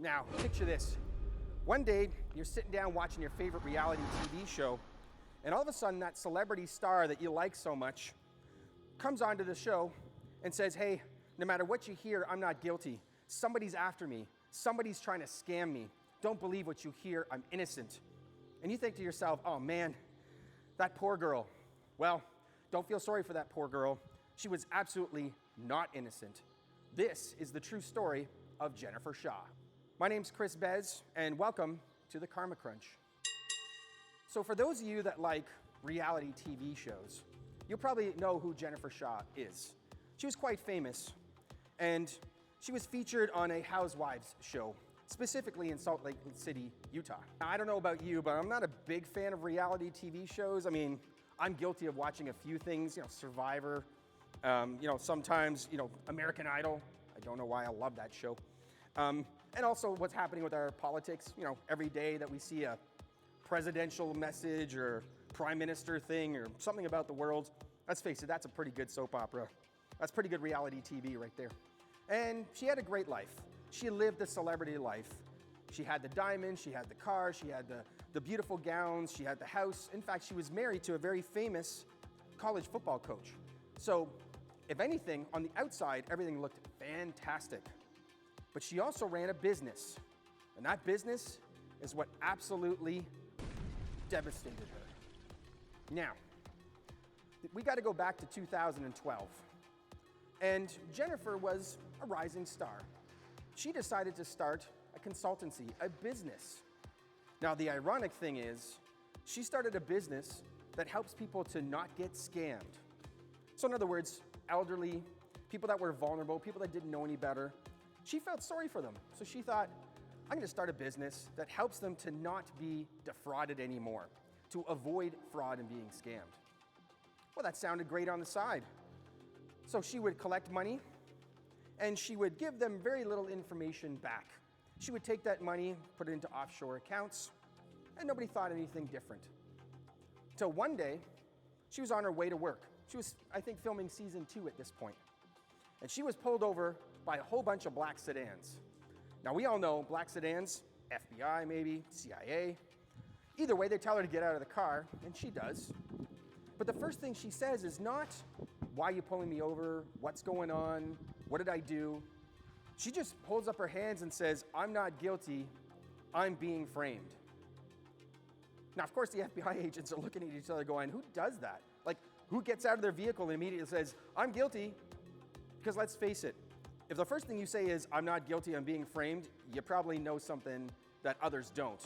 Now, picture this. One day, you're sitting down watching your favorite reality TV show, and all of a sudden, that celebrity star that you like so much comes onto the show and says, hey, no matter what you hear, I'm not guilty. Somebody's after me. Somebody's trying to scam me. Don't believe what you hear. I'm innocent. And you think to yourself, oh man, that poor girl. Well, don't feel sorry for that poor girl. She was absolutely not innocent. This is the true story of Jennifer Shah. My name's Bezz, and welcome to the Karma Crunch. So for those of you that like reality TV shows, you'll probably know who Jennifer Shah is. She was quite famous, and she was featured on a Housewives show, specifically in Salt Lake City, Utah. Now, I don't know about you, but I'm not a big fan of reality TV shows. I mean, I'm guilty of watching a few things, Survivor, sometimes, American Idol. I don't know why I love that show. And also what's happening with our politics. Every day that we see a presidential message or prime minister thing or something about the world, let's face it, that's a pretty good soap opera. That's pretty good reality TV right there. And she had a great life. She lived the celebrity life. She had the diamonds, she had the car, she had the beautiful gowns, she had the house. In fact, she was married to a very famous college football coach. So, if anything, on the outside, everything looked fantastic. But she also ran a business. And that business is what absolutely devastated her. Now, we got to go back to 2012. And Jennifer was a rising star. She decided to start a consultancy, a business. Now, the ironic thing is, she started a business that helps people to not get scammed. So in other words, elderly, people that were vulnerable, people that didn't know any better, she felt sorry for them. So she thought, I'm going to start a business that helps them to not be defrauded anymore, to avoid fraud and being scammed. Well, that sounded great on the side. So she would collect money, and she would give them very little information back. She would take that money, put it into offshore accounts, and nobody thought anything different. Till one day, she was on her way to work. She was, I think, filming season 2 at this point. And she was pulled over by a whole bunch of black sedans. Now, we all know black sedans, FBI maybe, CIA. Either way, they tell her to get out of the car, and she does. But the first thing she says is not, why are you pulling me over? What's going on? What did I do? She just holds up her hands and says, I'm not guilty, I'm being framed. Now, of course, the FBI agents are looking at each other going, who does that? Like, who gets out of their vehicle and immediately says, I'm guilty? Because let's face it, if the first thing you say is, I'm not guilty, I'm being framed, you probably know something that others don't.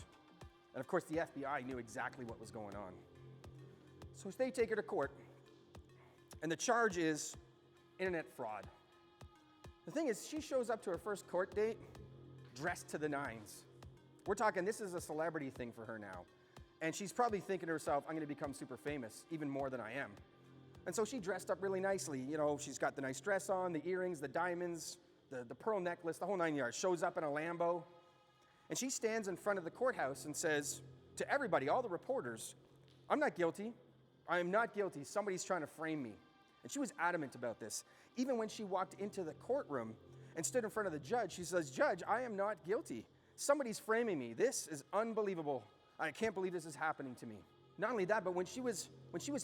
And of course, the FBI knew exactly what was going on. So they take her to court, and the charge is internet fraud. The thing is, she shows up to her first court date dressed to the nines. We're talking, this is a celebrity thing for her now. And she's probably thinking to herself, I'm going to become super famous, even more than I am. And so she dressed up really nicely. She's got the nice dress on, the earrings, the diamonds, the pearl necklace, the whole 9 yards. Shows up in a Lambo. And she stands in front of the courthouse and says to everybody, all the reporters, I'm not guilty. I am not guilty. Somebody's trying to frame me. And she was adamant about this. Even when she walked into the courtroom and stood in front of the judge, she says, Judge, I am not guilty. Somebody's framing me. This is unbelievable. I can't believe this is happening to me. Not only that, but when she was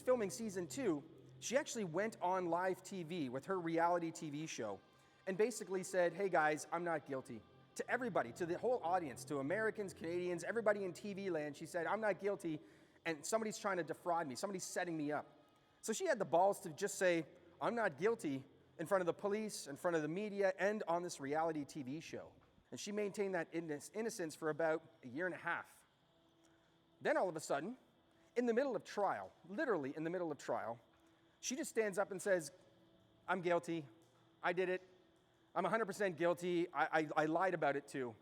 filming season 2, she actually went on live TV with her reality TV show and basically said, hey guys, I'm not guilty. To everybody, to the whole audience, to Americans, Canadians, everybody in TV land, she said, I'm not guilty, and somebody's trying to defraud me. Somebody's setting me up. So she had the balls to just say, I'm not guilty in front of the police, in front of the media, and on this reality TV show. And she maintained that innocence for about a year and a half. Then all of a sudden, in the middle of trial, literally in the middle of trial, she just stands up and says, I'm guilty. I did it. I'm 100% guilty. I lied about it too.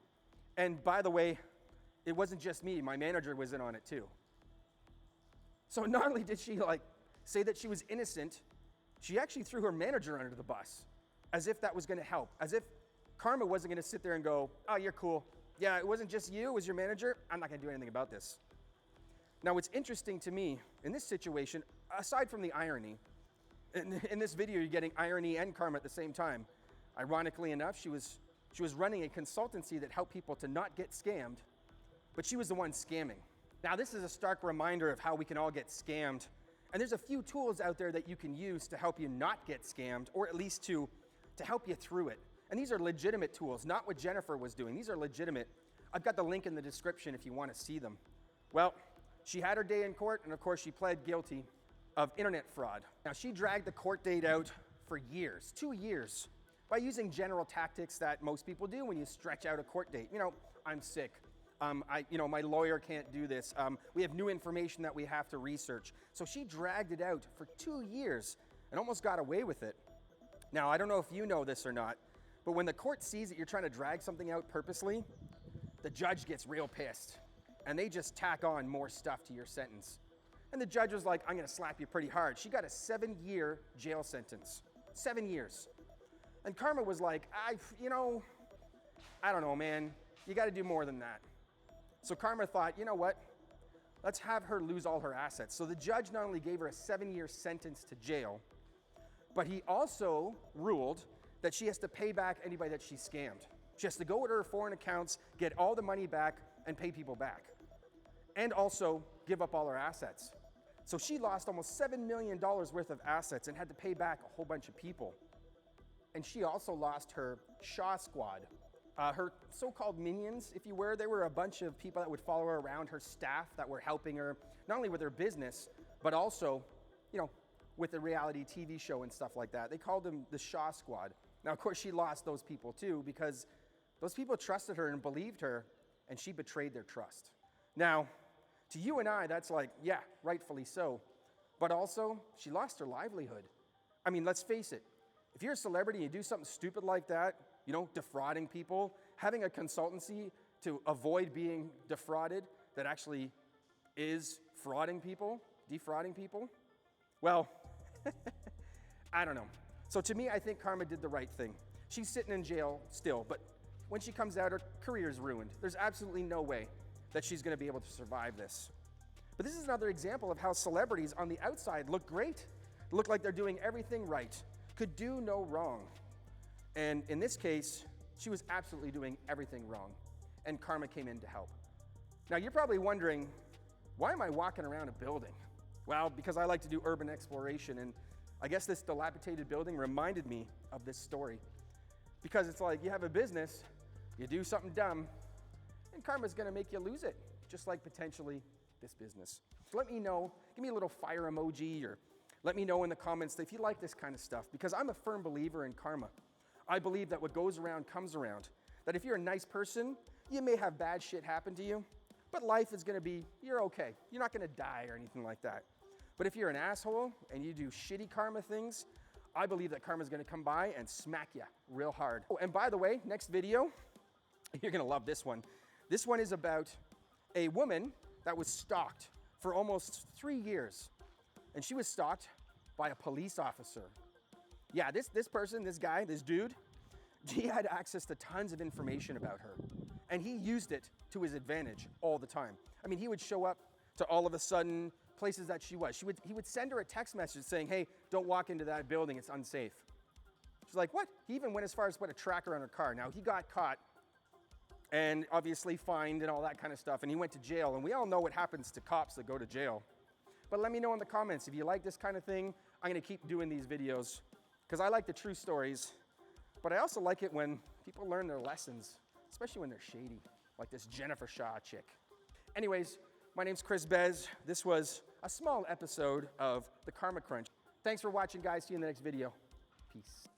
And by the way, it wasn't just me. My manager was in on it too. So not only did she say that she was innocent, she actually threw her manager under the bus, as if that was going to help, as if karma wasn't going to sit there and go, oh, you're cool. Yeah, it wasn't just you, it was your manager. I'm not going to do anything about this. Now, what's interesting to me in this situation, aside from the irony, in this video, you're getting irony and karma at the same time. Ironically enough, she was She was running a consultancy that helped people to not get scammed, but she was the one scamming. Now, this is a stark reminder of how we can all get scammed. And there's a few tools out there that you can use to help you not get scammed, or at least to help you through it. And these are legitimate tools, not what Jennifer was doing. These are legitimate. I've got the link in the description if you want to see them. Well, she had her day in court, and of course she pled guilty of internet fraud. Now, she dragged the court date out for years, 2 years, by using general tactics that most people do when you stretch out a court date. You know, I'm sick. My lawyer can't do this. We have new information that we have to research. So she dragged it out for 2 years and almost got away with it. Now, I don't know if you know this or not, but when the court sees that you're trying to drag something out purposely, the judge gets real pissed, and they just tack on more stuff to your sentence. And the judge was like, I'm gonna slap you pretty hard. She got a 7-year jail sentence, 7 years. And Karma was like, I don't know, man. You gotta do more than that. So Karma thought, you know what? Let's have her lose all her assets. So the judge not only gave her a 7-year sentence to jail, but he also ruled that she has to pay back anybody that she scammed. She has to go to her foreign accounts, get all the money back, and pay people back. And also give up all her assets. So she lost almost $7 million worth of assets and had to pay back a whole bunch of people. And she also lost her Shah squad. Her so-called minions, if you were, they were a bunch of people that would follow her around, her staff that were helping her, not only with her business, but also, with the reality TV show and stuff like that. They called them the Shah squad. Now, of course, she lost those people too, because those people trusted her and believed her, and she betrayed their trust. Now, to you and I, that's like, yeah, rightfully so. But also, she lost her livelihood. I mean, let's face it. If you're a celebrity and you do something stupid like that, defrauding people, having a consultancy to avoid being defrauded that actually is defrauding people, well, I don't know. So to me, I think Karma did the right thing. She's sitting in jail still, but when she comes out, her career is ruined. There's absolutely no way that she's gonna be able to survive this. But this is another example of how celebrities on the outside look great, look like they're doing everything right, could do no wrong. And in this case, she was absolutely doing everything wrong, and Karma came in to help. Now, you're probably wondering, why am I walking around a building? Well, because I like to do urban exploration, and I guess this dilapidated building reminded me of this story. Because it's like, you have a business, you do something dumb, and karma's gonna make you lose it, just like potentially this business. So let me know, give me a little fire emoji, or let me know in the comments if you like this kind of stuff, because I'm a firm believer in karma. I believe that what goes around comes around. That if you're a nice person, you may have bad shit happen to you, but life is gonna be, you're okay. You're not gonna die or anything like that. But if you're an asshole and you do shitty karma things, I believe that karma's gonna come by and smack you real hard. Oh, and by the way, next video, you're gonna love this one. This one is about a woman that was stalked for almost 3 years. And she was stalked by a police officer. Yeah, this person, this guy, this dude, he had access to tons of information about her. And he used it to his advantage all the time. I mean, he would show up to all of a sudden places that she was. He would send her a text message saying, hey, don't walk into that building, it's unsafe. She's like, what? He even went as far as put a tracker on her car. Now, he got caught and obviously fined and all that kind of stuff, and he went to jail. And we all know what happens to cops that go to jail. But let me know in the comments if you like this kind of thing. I'm gonna keep doing these videos because I like the true stories, but I also like it when people learn their lessons, especially when they're shady, like this Jennifer Shah chick. Anyways, my name's Chris Bezz. This was a small episode of The Karma Crunch. Thanks for watching, guys. See you in the next video. Peace.